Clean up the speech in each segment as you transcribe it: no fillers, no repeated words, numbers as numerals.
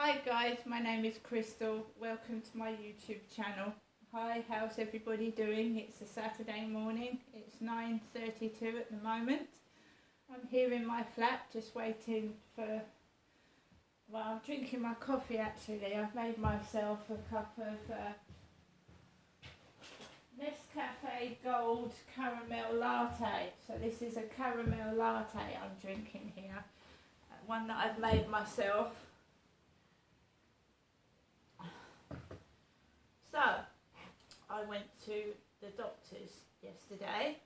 Hi guys, my name is Crystal. Welcome to my YouTube channel. Hi, how's everybody doing? It's a Saturday morning. It's 9:32 at the moment. I'm here in my flat just waiting for, well, I'm drinking my coffee actually. I've made myself a cup of Nescafe Gold Caramel Latte. So this is a caramel latte I'm drinking here. One that I've made myself. So, I went to the doctor's yesterday.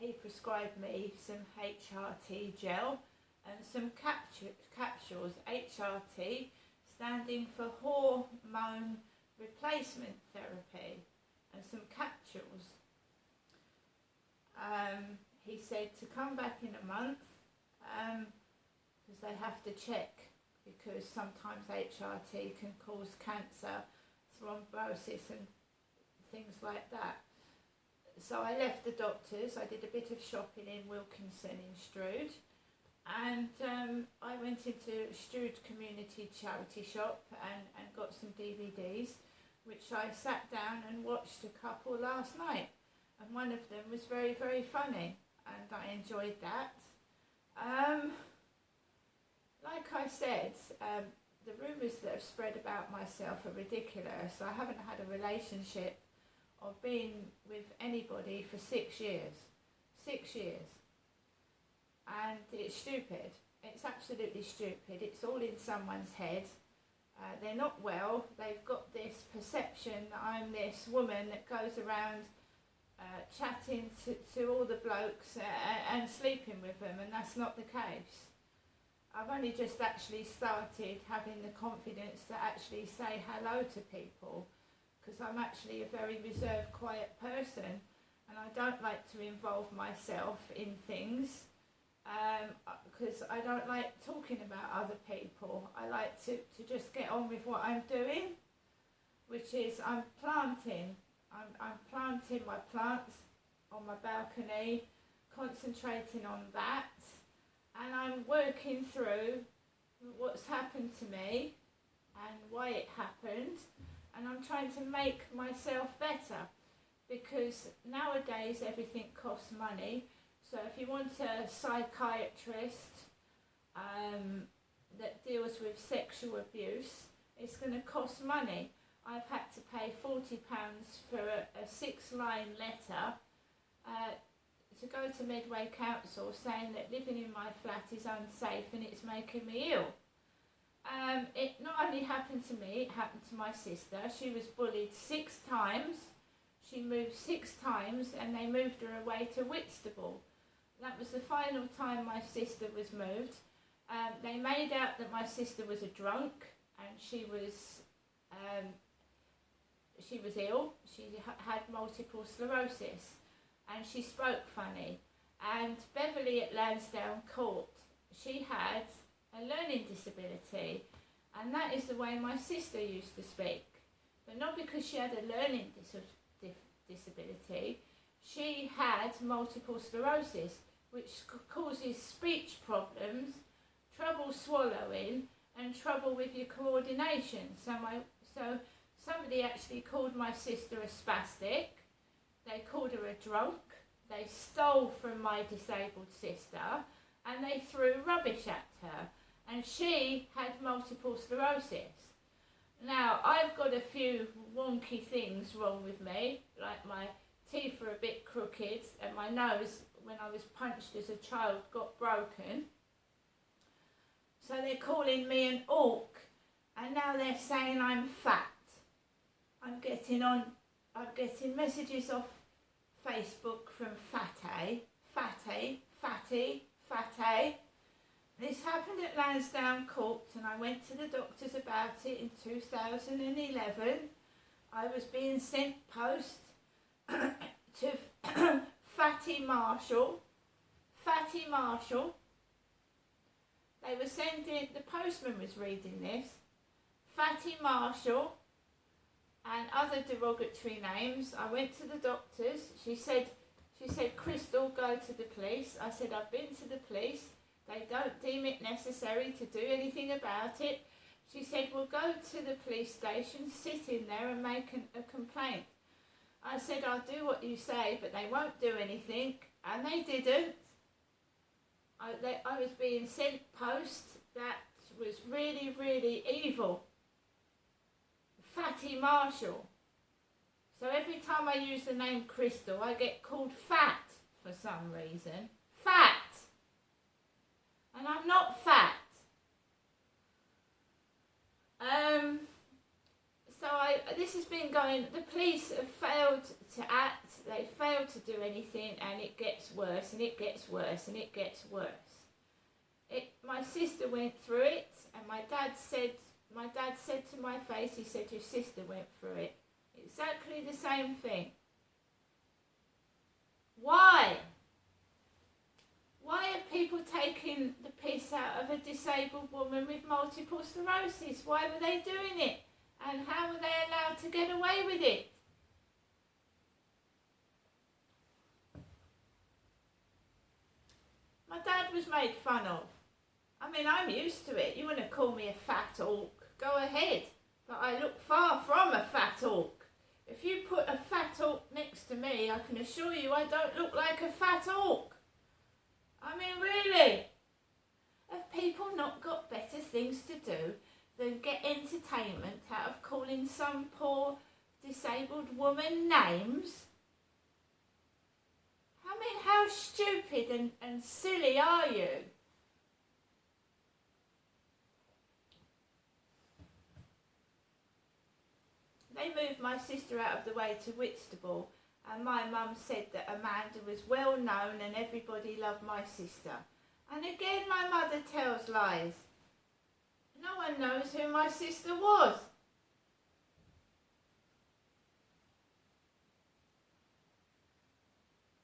He prescribed me some HRT gel and some capsules. HRT standing for hormone replacement therapy, and some capsules. He said to come back in a month because they have to check, because sometimes HRT can cause cancer, thrombosis and things like that. So I left the doctor's. I did a bit of shopping in Wilkinson in Strood, and I went into Strood Community Charity Shop and got some DVDs, which I sat down and watched a couple last night, and one of them was very, very funny, and I enjoyed that. Like I said, the rumours that have spread about myself are ridiculous. I haven't had a relationship or been with anybody for 6 years. 6 years. And it's stupid. It's absolutely stupid. It's all in someone's head. They're not well. They've got this perception that I'm this woman that goes around chatting to all the blokes and sleeping with them, and that's not the case. I've only just actually started having the confidence to actually say hello to people, because I'm actually a very reserved, quiet person, and I don't like to involve myself in things because I don't like talking about other people. I like to just get on with what I'm doing, which is I'm planting. I'm planting my plants on my balcony, concentrating on that. And I'm working through what's happened to me and why it happened, and I'm trying to make myself better, because nowadays everything costs money. So if you want a psychiatrist that deals with sexual abuse, it's going to cost money. I've had to pay £40 for a 6-line letter to go to Medway Council saying that living in my flat is unsafe and it's making me ill. It not only happened to me, it happened to my sister. She was bullied 6 times. She moved 6 times, and they moved her away to Whitstable. That was the final time my sister was moved. They made out that my sister was a drunk, and she was ill. She had multiple sclerosis, and she spoke funny. And Beverly at Lansdowne Court, she had a learning disability, and that is the way my sister used to speak. But not because she had a learning disability, she had multiple sclerosis, which causes speech problems, trouble swallowing, and trouble with your coordination. So somebody actually called my sister a spastic. They called her a drunk. They stole from my disabled sister, and they threw rubbish at her. And she had multiple sclerosis. Now, I've got a few wonky things wrong with me, like my teeth are a bit crooked, and my nose, when I was punched as a child, got broken. So they're calling me an orc, and now they're saying I'm fat. I'm getting messages off Facebook from Fatty. This happened at Lansdowne Court, and I went to the doctors about it in 2011. I was being sent post to Fatty Marshall. They were sending, the postman was reading this, Fatty Marshall, and other derogatory names. I went to the doctors. She said, Crystal, go to the police. I said, I've been to the police. They don't deem it necessary to do anything about it. She said, well, go to the police station, sit in there and make a complaint. I said, I'll do what you say, but they won't do anything. And they didn't. I was being sent post that was really, really evil. Fatty Marshall. So every time I use the name Crystal, I get called fat for some reason. Fat! And I'm not fat. This has been going, the police have failed to act, they failed to do anything, and it gets worse, and it gets worse, and it gets worse. My sister went through it, and my dad said to my face, he said, your sister went through it. Exactly the same thing. Why? Why are people taking the piss out of a disabled woman with multiple sclerosis? Why were they doing it? And how were they allowed to get away with it? My dad was made fun of. I mean, I'm used to it. You want to call me a fat orc? Go ahead. But I look far from a fat orc. If you put a fat orc next to me, I can assure you I don't look like a fat orc. I mean, really? Have people not got better things to do than get entertainment out of calling some poor disabled woman names? I mean, how stupid and silly are you? They moved my sister out of the way to Whitstable, and my mum said that Amanda was well known and everybody loved my sister. And again, my mother tells lies. No one knows who my sister was.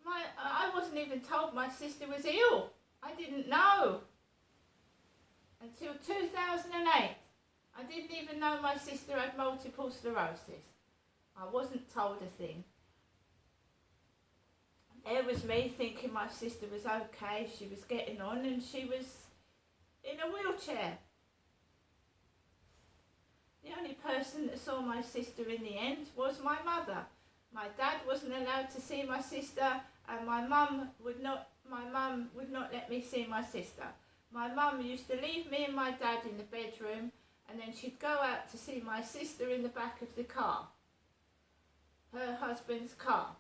I wasn't even told my sister was ill. I didn't know. Until 2008. I didn't even know my sister had multiple sclerosis. I wasn't told a thing. There was me thinking my sister was okay, she was getting on, and she was in a wheelchair. The only person that saw my sister in the end was my mother. My dad wasn't allowed to see my sister, and my mum would not let me see my sister. My mum used to leave me and my dad in the bedroom, and then she'd go out to see my sister in the back of the car, her husband's car.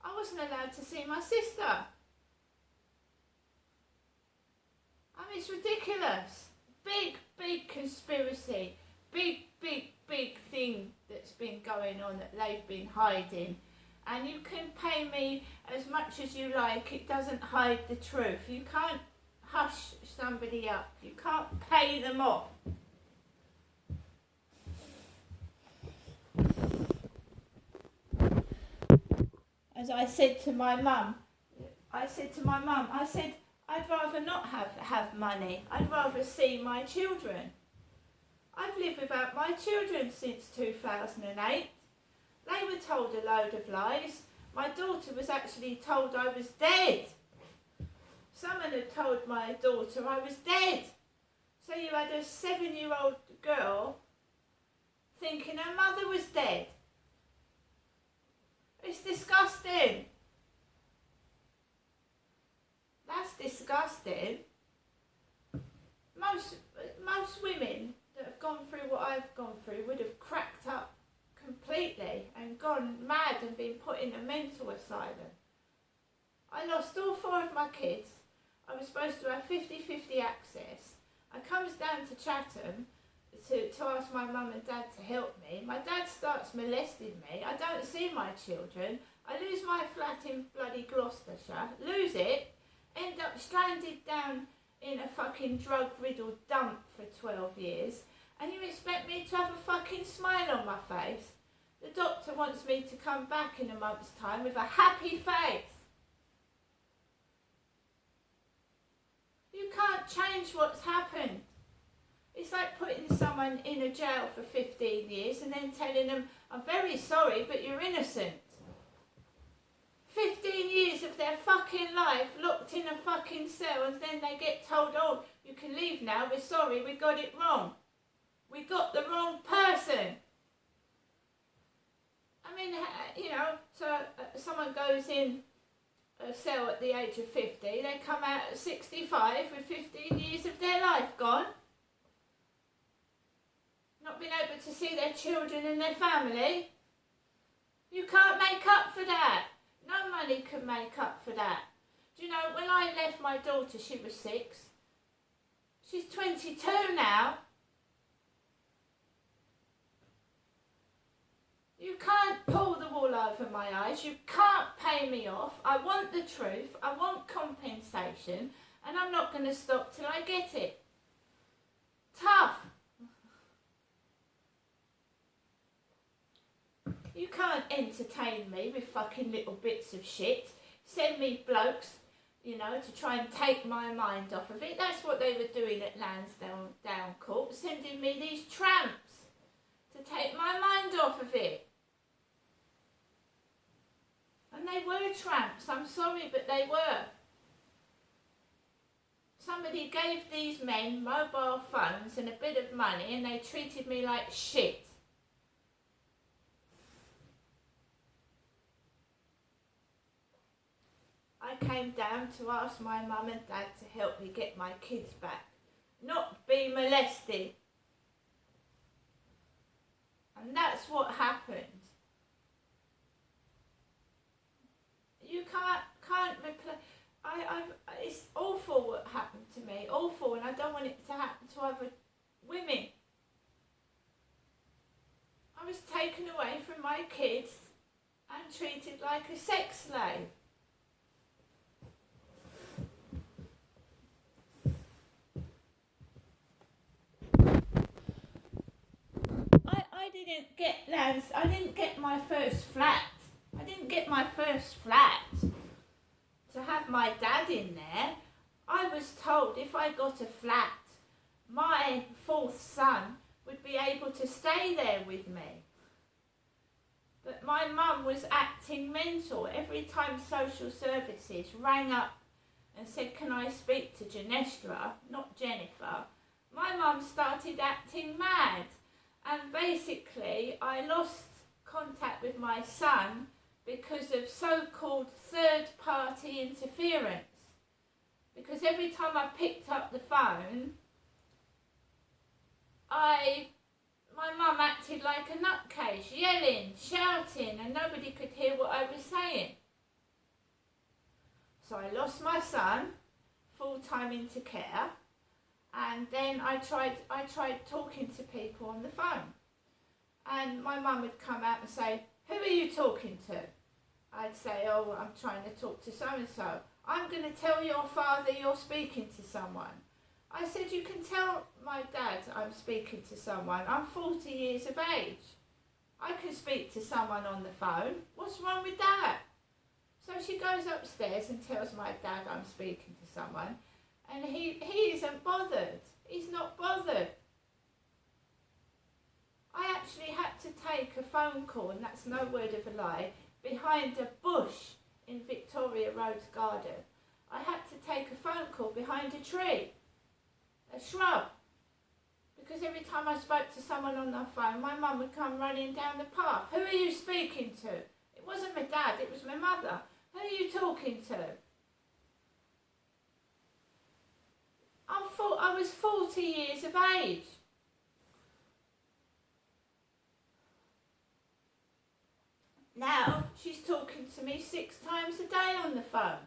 I wasn't allowed to see my sister. I mean, it's ridiculous. Big conspiracy. Big thing that's been going on that they've been hiding. And you can pay me as much as you like. It doesn't hide the truth. You can't hush somebody up. You can't pay them off. As I said to my mum, I said, I'd rather not have money. I'd rather see my children. I've lived without my children since 2008. They were told a load of lies. My daughter was actually told I was dead. Someone had told my daughter I was dead. So you had a 7-year-old girl thinking her mother was dead. It's disgusting. That's disgusting. Most women that have gone through what I've gone through would have cracked up completely and gone mad and been put in a mental asylum. I lost all 4 of my kids. I was supposed to have 50-50 access. I comes down to Chatham to ask my mum and dad to help me. My dad starts molesting me. I don't see my children. I lose my flat in bloody Gloucestershire. Lose it. End up stranded down in a fucking drug-riddled dump for 12 years. And you expect me to have a fucking smile on my face? The doctor wants me to come back in a month's time with a happy face. You can't change what's happened. It's like putting someone in a jail for 15 years and then telling them, I'm very sorry, but you're innocent. 15 years of their fucking life locked in a fucking cell, and then they get told, oh, you can leave now, we're sorry, we got it wrong. someone goes in a cell at the age of 50, they come out at 65 with 15 years of their life gone. Not being able to see their children and their family. You can't make up for that. No money can make up for that. Do you know, when I left my daughter, she was 6. She's 22 now. You can't pull the wool over my eyes. You can't pay me off. I want the truth. I want compensation. And I'm not going to stop till I get it. Tough. You can't entertain me with fucking little bits of shit. Send me blokes, you know, to try and take my mind off of it. That's what they were doing at Lansdowne Court. Sending me these tramps to take my mind off of it. And they were tramps, I'm sorry, but they were. Somebody gave these men mobile phones and a bit of money and they treated me like shit. I came down to ask my mum and dad to help me get my kids back, not be molested. And that's what happened. You can't replace. It's awful what happened to me, awful, and I don't want it to happen to other women. I was taken away from my kids and treated like a sex slave. I didn't get my first flat. I didn't get my first flat to have my dad in there. I was told if I got a flat, my 4th son would be able to stay there with me. But my mum was acting mental. Every time social services rang up and said, can I speak to Genestra, not Jennifer, my mum started acting mad. And basically, I lost contact with my son because of so-called third-party interference. Because every time I picked up the phone, my mum acted like a nutcase, yelling, shouting, and nobody could hear what I was saying. So I lost my son full-time into care. And then I tried talking to people on the phone. And my mum would come out and say, who are you talking to? I'd say, oh, I'm trying to talk to so-and-so. I'm going to tell your father you're speaking to someone. I said, you can tell my dad I'm speaking to someone. I'm 40 years of age. I can speak to someone on the phone. What's wrong with that? So she goes upstairs and tells my dad I'm speaking to someone. And he isn't bothered. He's not bothered. I actually had to take a phone call, and that's no word of a lie, behind a bush in Victoria Road's garden. I had to take a phone call behind a tree, a shrub, because every time I spoke to someone on the phone, my mum would come running down the path. Who are you speaking to? It wasn't my dad, it was my mother. Who are you talking to? I was 40 years of age. Now she's talking to me 6 times a day on the phone.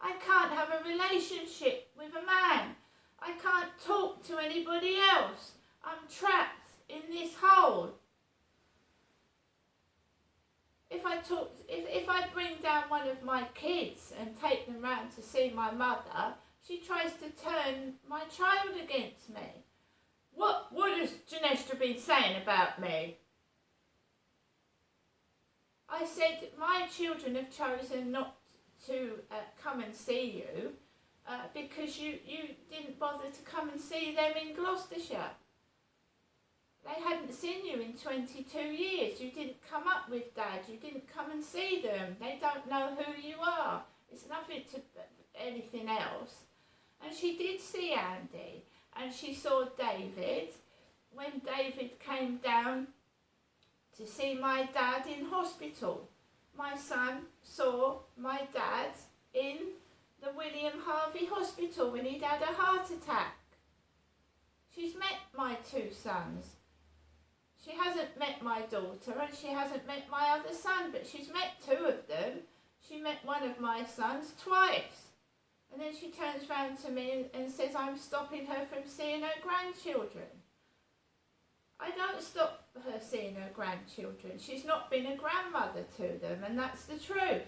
I can't have a relationship with a man. I can't talk to anybody else. I'm trapped in this hole. If I bring down one of my kids and take them round to see my mother, she tries to turn my child against me. What has Genestra been saying about me? I said, my children have chosen not to come and see you because you didn't bother to come and see them in Gloucestershire. They hadn't seen you in 22 years. You didn't come up with Dad. You didn't come and see them. They don't know who you are. It's nothing to anything else. And she did see Andy, and she saw David when David came down to see my dad in hospital. my son saw my dad in the William Harvey Hospital when he'd had a heart attack. She's met my two sons. She hasn't met my daughter and she hasn't met my other son, but she's met two of them. She met one of my sons twice. And then she turns round to me and says I'm stopping her from seeing her grandchildren. I don't stop her seeing her grandchildren. She's not been a grandmother to them, and that's the truth.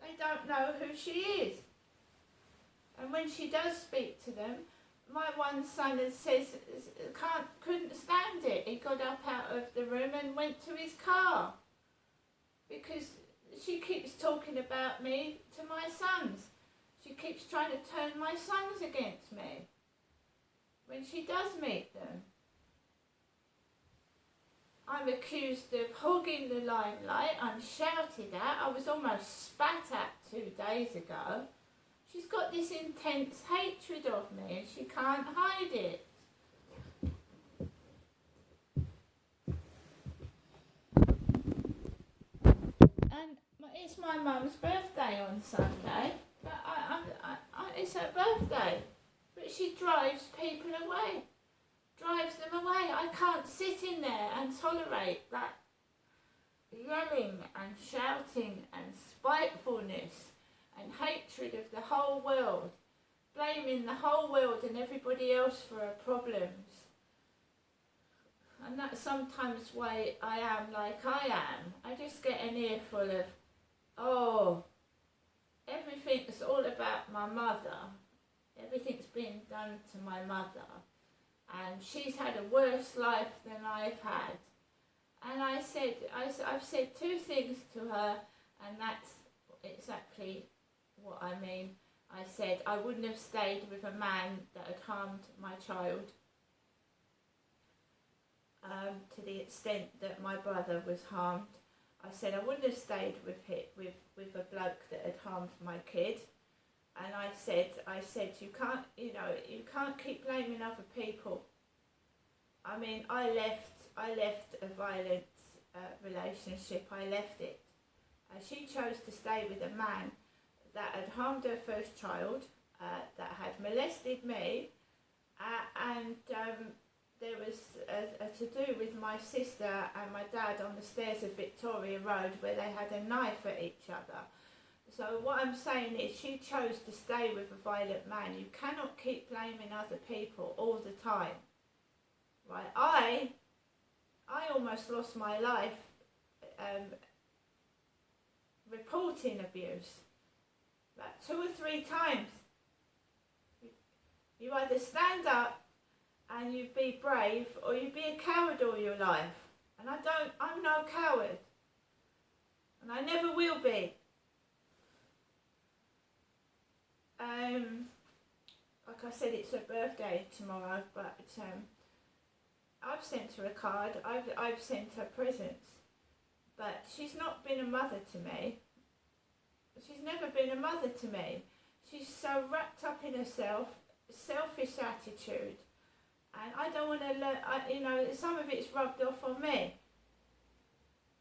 They don't know who she is. And when she does speak to them, my one son says couldn't stand it. He got up out of the room and went to his car because she keeps talking about me to my sons. She keeps trying to turn my sons against me when she does meet them. I'm accused of hogging the limelight. I'm shouted at. I was almost spat at 2 days ago. She's got this intense hatred of me and she can't hide it. And it's my mum's birthday on Sunday, but it's her birthday. But she drives people away. Drives them away. I can't sit in there and tolerate that yelling and shouting and spitefulness and hatred of the whole world, blaming the whole world and everybody else for her problems. And that's sometimes why I am like I am. I just get an earful of, oh, everything's all about my mother. Everything's been done to my mother. And she's had a worse life than I've had. And I've said two things to her, and that's exactly what I mean. I said I wouldn't have stayed with a man that had harmed my child to the extent that my brother was harmed. I said I wouldn't have stayed with a bloke that had harmed my kid. And I said you can't keep blaming other people. I mean, I left a violent relationship. I left it. She chose to stay with a man that had harmed her first child, that had molested me, and there was a to-do with my sister and my dad on the stairs of Victoria Road where they had a knife at each other. So what I'm saying is she chose to stay with a violent man. You cannot keep blaming other people all the time. Right? I almost lost my life reporting abuse. Like 2 or 3 times. You either stand up and you be brave, or you be a coward all your life. And I'm no coward. And I never will be. Like I said, it's her birthday tomorrow, but I've sent her a card, I've sent her presents, but she's not been a mother to me. She's never been a mother to me. She's so wrapped up in herself, selfish attitude, and I don't want to learn, some of it's rubbed off on me,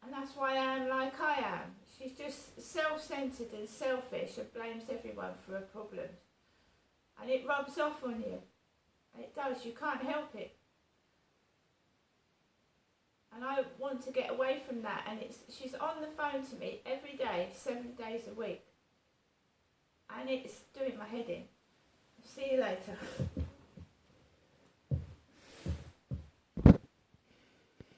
and that's why I am like I am. She's just self-centered and selfish and blames everyone for her problems. And it rubs off on you. It does. You can't help it. And I want to get away from that. And she's on the phone to me every day, 7 days a week. And it's doing my head in. See you later.